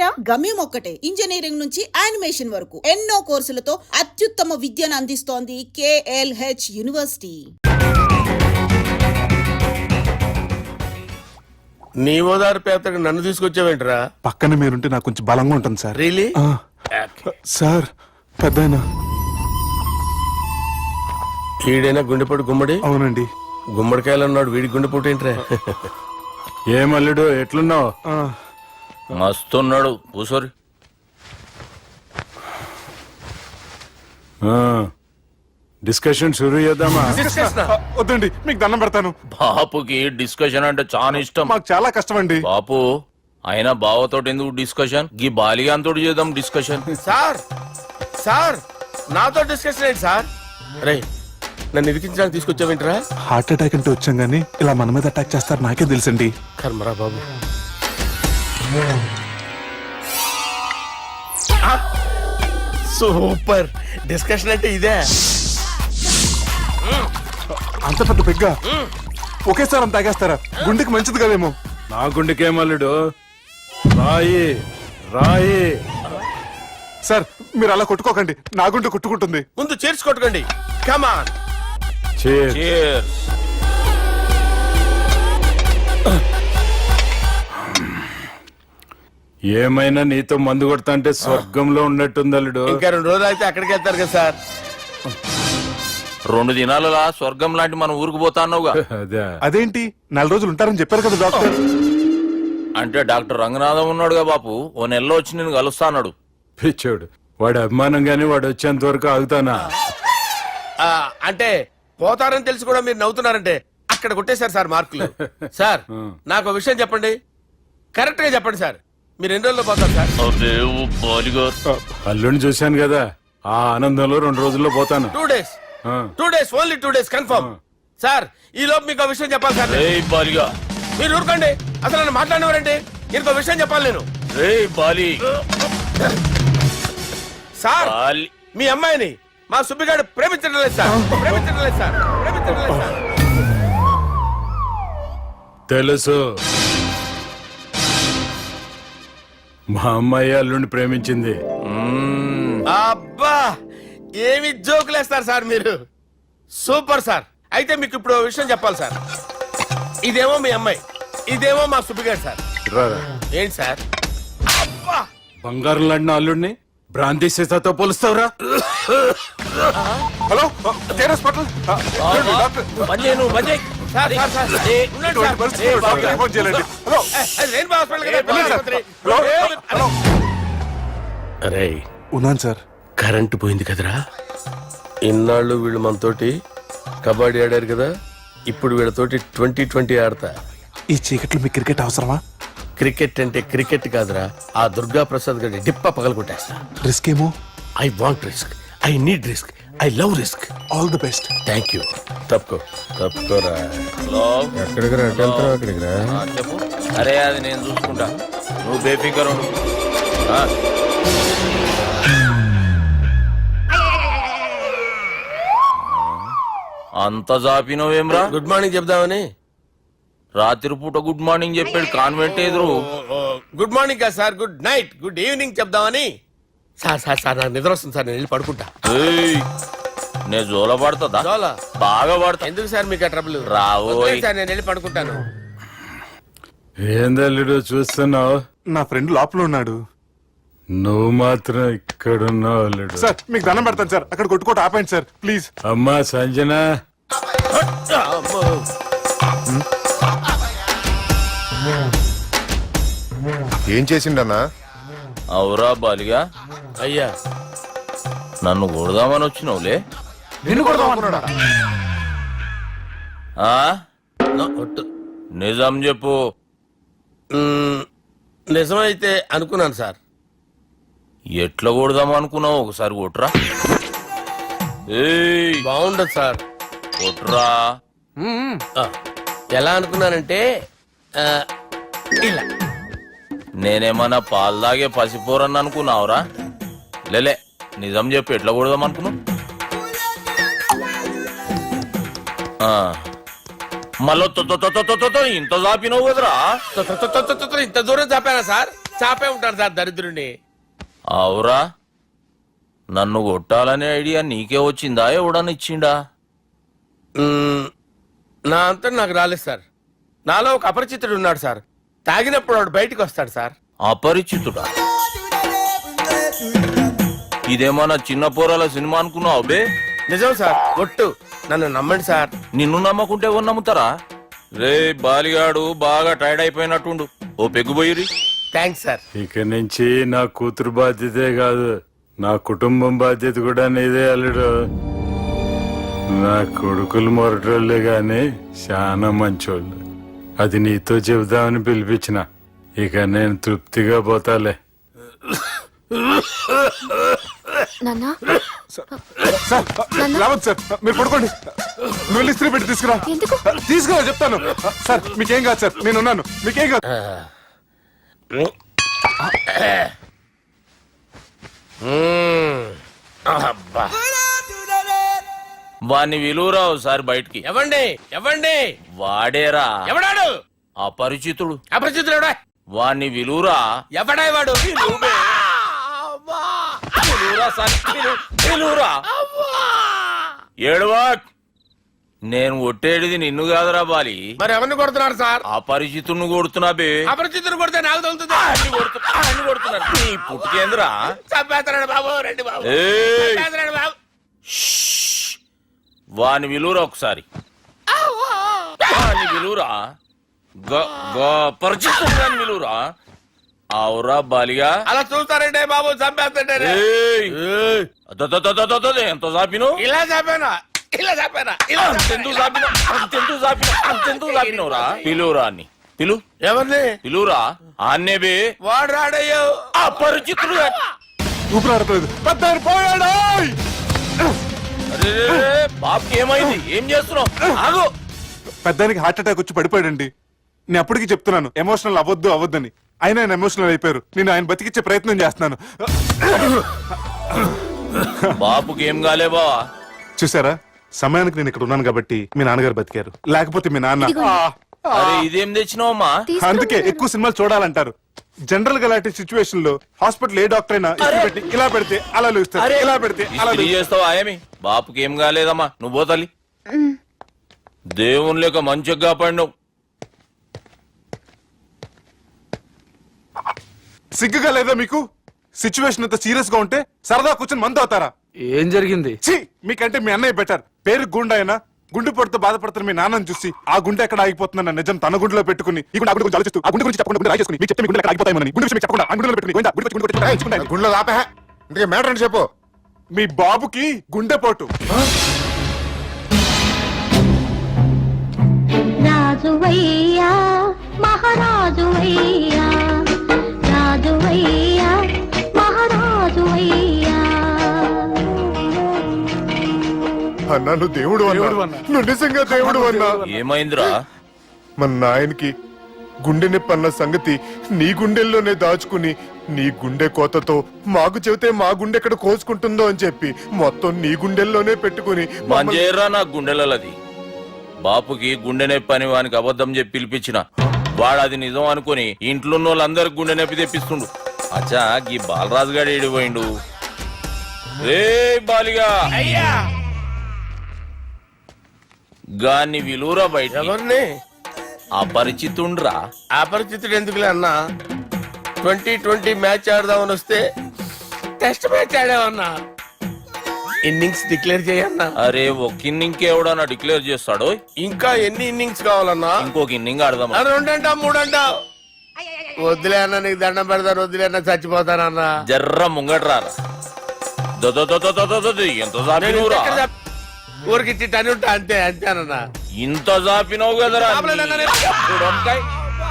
పేరా? గమ్యం ఒక్కటే, ఇంజనీరింగ్ నుంచి యానిమేషన్ వరకు ఎన్నో కోర్సులతో అత్యుత్తమ విద్యను అందిస్తోంది KLH యూనివర్సిటీ. నీ ఓదారు పేపర్ నన్ను తీసుకొచ్చావేంట్రా? పక్కన మీరుంటే నాకు కొంచెం బలంగా ఉంటుంది సార్. రియలీ? సార్ పెద్దయినా. ఈడైనా గుండెపోటు గుమ్మడి? అవునండి. గుమ్మడికాయలు అన్నాడు, వీడి గుండెపోటు ఏంట్రా? ఏమల్లుడు ఎట్లున్నావు? మస్తున్నాడు కూసోరి. డిస్కషన్ షురూ చేద్దామా? వద్దండి, మీకు దండం పెడతాను. బాపుకి డిస్కషన్ అంటే చాలా ఇష్టం. మాకు చాలా కష్టం అండి. బాపు అయినా బావతోటి ఎందుకు డిస్కషన్? గీ బాలిగాంతో చేద్దాం డిస్కషన్. సార్ సార్ నాతో డిస్కషన్ ఏంటి సార్? రే నన్ను ఇరికించడానికి తీసుకొచ్చావేంట్రా? హార్ట్ అటాక్ అంటే వచ్చాం గానీ ఇలా మన మీద అటాక్ చేస్తారు నాకే తెలుసండి. కర్మరా బాబు. సూపర్ డిస్కషన్ అంటే ఇదే. అంత పెద్ద పెగ్గ ఒకేసారి అంత తాగేస్తారా? గుండెకి మంచిది కదేమో. నా గుండెకేమల్లుడు, రాయి రాయి. సార్ మీరు అలా కొట్టుకోకండి, నా గుండె కొట్టుకుంటుంది. ముందు చేర్చుకొట్టుకోండి. కమాన్. Cheers. ఏమైనా నీతో మందు కొడతా అంటే స్వర్గంలో ఉన్నట్టుంది అల్లుడు. ఇంకా 2 రోజులు అయితే అక్కడికి వెళ్తారు కదా సార్. 2 దినాలలా స్వర్గం లాంటి మన ఊరికి పోతా అన్నావుగా. అదే అదేంటి 4 రోజులు ఉంటారని చెప్పారు కదా డాక్టర్. అంటే డాక్టర్ రంగనాథం ఉన్నాడుగా బాపు, ఓ నెలలో వచ్చి నేను కలుస్తా అన్నాడు. పిచ్చోడు, వాడు అభిమానం గాని వాడు వచ్చేంత వరకు ఆగుతానా? అంటే పోతారని తెలిసి కూడా మీరు నవ్వుతున్నారంటే అక్కడ కొట్టేశారు సార్ మార్కులు. సార్ నాకు ఒక విషయం చెప్పండి, కరెక్ట్ గా చెప్పండి సార్. మీరు ఎన్ని రోజుల్లో పోతారు సార్? అల్లుడిని చూశాను కదా, ఆ ఆనందంలో 2 రోజుల్లో పోతాను. 2 days. 2 days, only 2 days confirm. Sir ఈ లోపు మీకు విషయం చెప్పాలి సార్. బాలిగా మీరు ఊరుకోండి, అసలు నన్ను మాట్లాడినవారంటే ఇంకో విషయం చెప్పాలి నేను. బాలి సార్ మీ అమ్మాయిని మా సుబ్బిగాడు ప్రేమించడం లేదు సార్. ప్రేమించడం లేదు సార్. ప్రేమించడం లేదు సార్. తెలుసు, మా అమ్మాయి అల్లుడిని ప్రేమించింది. అబ్బా ఏమి జోకులేస్తారు సార్ మీరు. Super sir. అయితే మీకు ఇప్పుడు ఓ విషయం చెప్పాలి సార్. ఇదేమో మీ అమ్మాయి, ఇదేమో మా సుబ్బిగాడు సార్. రారా. ఏంటి సార్? అబ్బా బంగారం లాంటి అల్లుడిని భ్రాంతి సీతతో పోలుస్తావురా? Hello Care Hospital. Sir sir sir ఉండండి సార్. ఫోన్ చేయాలండి. హలో అది రెయిన్బో హాస్పిటల్ కదా, పిల్లల ఆసుపత్రి. అరే ఉన్నాను సార్. కరెంటు పోయింది కదరా. ఇన్నాళ్ళు వీళ్ళు మనతోటి కబడ్డీ ఆడారు కదా, ఇప్పుడు వీళ్ళతోటి 2020 ఆడతా. ఈ చీకట్లో మీకు క్రికెట్ అవసరమా? క్రికెట్ అంటే క్రికెట్ కాదురా, ఆ దుర్గా ప్రసాద్ గారి డిప్ప పగల కొట్టేస్తా. రిస్క్ ఏమో. I want risk, I need risk, I love risk. All the best. Thank you. తప్పుకోరా. ఎక్కడికి రా? అక్కడికి రా. చెప్పు. అరే అది నేను చూసుకుంటా, నువ్వు బేఫికర్ ఉండు. అంత జాపినవేమ్రా? గుడ్ మార్నింగ్ చెప్దామని. రాత్రి పూట గుడ్ మార్నింగ్ చెప్పాడు కాన్వెంట్ ఎదురు. గుడ్ మార్నింగ్ కాదు sir, good night, good evening చెప్దామని. సార్ సార్ సార్ నాకు నిద్ర వస్తుంది సార్, నేను వెళ్ళి పడుకుంటా. నేను జోల పడుతుందా? జోలా? బాగా పడతా. ఎందుకు సార్ మీకు ఆ ట్రబుల్? రావోయ్ సార్, నేను వెళ్ళి పడుకుంటాను. ఏందల్లుడు చూస్తున్నావు? నా ఫ్రెండ్ లోపల ఉన్నాడు. నువ్వు మాత్రం ఇక్కడున్నావు అల్లుడు. సార్ మీకు దండం పెడతాను సార్, అక్కడ కొట్టుకోట ఆపండి సార్ ప్లీజ్. అమ్మా సంజన, ఏం చేసిండన్నా? అవురా బాలిగా, అయ్యా నన్ను కొడదామని వచ్చినావులే. నిన్ను కొడదామన్నాడా? నిజం చెప్పు. నిజమైతే అనుకున్నాను సార్. ఎట్లా కొడదాం అనుకున్నావు? ఒకసారి కొట్రా. బాగుండదు సార్. కొట్రా. ఎలా అనుకున్నానంటే ఇలా. నేనేమన్నా పాలు తాగే పసిపోరని అనుకున్నావురా? లేలే, నిజం చెప్పు, ఎట్లా కొడదాం అనుకున్నావు? మళ్ళీ ఇంత చాపినవు కదరా? ఇంత దూరం చాపానా సార్? చాపే ఉంటారు సార్ దరిద్రుడిని. అవురా, నన్ను కొట్టాలనే ఐడియా నీకే వచ్చిందా ఎవడని ఇచ్చిండా? నా అంతా నాకు రాలేదు సార్. నాలో ఒక అపరిచితుడు ఉన్నాడు సార్. తాగినప్పుడు వాడు బయటికి వస్తాడు సార్. అపరిచితుడా? ఇదేమన్నా చిన్న పోరాల సినిమా అనుకున్నావు బే? నిజం సార్, ఒట్టు, నన్ను నమ్మండి సార్. నిన్ను నమ్మకుంటే ఎవరు నమ్ముతారా? రే బాలిగాడు బాగా టైర్డ్ అయిపోయినట్టుండు, ఓ పెగ్గుబోయిరి. Thanks sir. ఇక నుంచి నా కూతురు బాధ్యతే కాదు, నా కుటుంబం బాధ్యత కూడా నీదే అల్లుడు. నా కొడుకులు మొరటోళ్ళే గాని చాలా మంచోళ్ళు. అది నీతో చెబుదామని పిలిపించిన. ఇక నేను తృప్తిగా పోతాలే. నాన్నా సార్ రావద్దు సార్, మీరు పడుకోండి. నువ్వు ఇస్త్రీ పెట్టి తీసుకురా. ఎందుకు? తీసుకురా చెప్తాను. సార్ మీకేం కాదు సార్, నేను ఉన్నాను, మీకేం కాదు. అబ్బా. వాణ్ణి విలువరా ఒకసారి బయటికి. ఎవండి ఎవండి? వాడేరా ఎవడాడు? అపరిచితుడు. అపరిచితుడు ఎవడా? వాణ్ణి విలువరా. ఎవడా వాడు? ఏడవా, నేను ఒట్టేడిది నిన్ను కాదురా బాలి, మరి ఎవరిని కొడుతున్నారు సార్? అపరిచితుడిని కొడుతున్నా బే. అపరిచితుడు కొడితే నాకు తగులుతుంది. అన్ని కొడుతున్నారు. నీ పుట్టుకేంద్రా? చంపేస్తున్నాడు బాబు, రండి బాబు. ఏయ్! చంపేస్తున్నాడు బాబు. వాని విలువరా ఒకసారి. వాని విలువరా. పరిచితుడు విలువరా. అవురా బాలిగా. అలా చూస్తారంటే బాబు, చంపేస్తాడే. ఏయ్! ఎంత చాపిను? ఇలా చంపానా? ఇలా చంపానా? ఇలా అంతెందుకు చాపిను? అంతెందుకు చాపినవురా? పిలువురా అన్ని. పిలు. ఎవరిని? పిలువురా. ఆన్నే బే. వాడు రాడయ్యో. అపరిచితుడు. ఊపిరాడట్లేదు. పెద్ద ఆయన పోయాడు. బాబుకి ఏమైంది? ఏం చేస్తున్నావు? ఆగు. పెద్దానికి హార్ట్ అటాక్ వచ్చి పడిపోయాడండి. నేను అప్పటికి చెప్తున్నాను ఎమోషనల్ అవ్వద్దని. ఆయన ఎమోషనల్ అయిపోయారు. నేను ఆయన బతికిచ్చే ప్రయత్నం చేస్తున్నాను. బాబుకి ఏం కాలే బావా? చూసారా, సమయానికి నేను ఇక్కడ ఉన్నాను కాబట్టి మీ నాన్నగారు బతికారు. లేకపోతే మీ నాన్న. అరే ఇదేం తెచ్చినావమ్మా? అందుకే ఎక్కువ సినిమాలు చూడాలంటారు. జనరల్ గా అలాంటి సిచ్యువేషన్ లో హాస్పిటల్ ఏ డాక్టర్ అయినా ఇస్త్రీ పెట్టి ఇలా పెడితే అలా లూస్తారు, ఇలా పెడితే అలా ఇస్త్రీ చేస్తావా ఏమి? బాపుకి ఏం కాలేదమ్మా, నువ్వు పోతల్లి. దేవుని లేక మంచిగా పడినావు. సిగ్గుగా లేదా మీకు? సిచ్యువేషన్ అంత సీరియస్ గా ఉంటే సరదా కూర్చొని మందు అవుతారా? ఏం జరిగింది? ఛీ, మీకంటే మీ అన్నయ్య బెటర్. పేరు గుండె అయినా గుండె పొడితో బాధపడుతున్న మీ నాన్నని చూసి ఆ గుండె ఎక్కడ ఆగిపోతుందన్న నిజం తన గుండెలో పెట్టుకుని ఈ గుండె గురించి ఆలోచిస్తూ ఆ గుండె గురించి చెప్పకుండా గుండె రాజేసుకుని మీకు చెప్తే మీ గుండె ఎక్కడ ఆగిపోతాయని గుండె విషయం మీకు చెప్పకుండా ఆ గుండెలో పెట్టుకుని గోవిందా, గుండె గురించి గుండె గురించి రాయించుకుంటాను. గుండెలో ఆపే ఇంకే మ్యాటర్ అని చెప్పు. మీ బాబుకి గుండెపోటు. రాజువయ్యా మహారాజువయ్యా, రాజువయ్యా మహారాజువయ్యా. అన్నా నువ్వు దేవుడు అన్నా, నువ్వు నిజంగా దేవుడు అన్నా. ఏమైందిరా? మన నాయనకి గుండె నొప్పి అన్న సంగతి నీ గుండెల్లోనే దాచుకుని నీ గుండె కోతతో మాకు చెబితే మా గుండె ఎక్కడ కోసుకుంటుందో అని చెప్పి మొత్తం నీ గుండెల్లోనే పెట్టుకుని మంజేరా నా గుండెలది. బాపుకి గుండె నొప్పి అని వానికి అబద్ధం చెప్పి పిలిపించిన వాడు అది నిజం అనుకుని ఇంట్లో వాళ్ళందరికి గుండె నొప్పి తెప్పిస్తుండు. అచ్చా గీ బాలరాజు గారు ఏడిపోయిండు. రే బాలిగా, అయ్యా గాన్ని విలువరా బయట. ఎవరిని? అపరిచితుండ్రా. అపరిచితుడు ఎందుకులే అన్నా? 2020 మ్యాచ్ ఆడదామని వస్తే టెస్ట్ మ్యాచ్ ఆడామన్నా. ఇన్నింగ్స్ డిక్లేర్ చేయన్నా. అరే ఒక ఇన్నింగ్ ఎవడన్నా డిక్లేర్ చేస్తాడు? ఇంకా ఎన్ని ఇన్నింగ్స్ కావాలన్నా? ఇంకొక ఇన్నింగ్ ఆడదాం. 2 అంటావు 3 అంటావు. వద్దులే అన్న, నీకు దండం పెడతాను. వద్దులే అన్న, చచ్చిపోతానన్నా. జర్ర ముంగట్రా. ఎంత జాపినవురా? ఊరికి టని ఉంటా అంతే అంతేనన్నా. ఇంత జాపినవు కదరా. ఆపలేదన్నా నేను. ఇప్పుడు వంకాయ్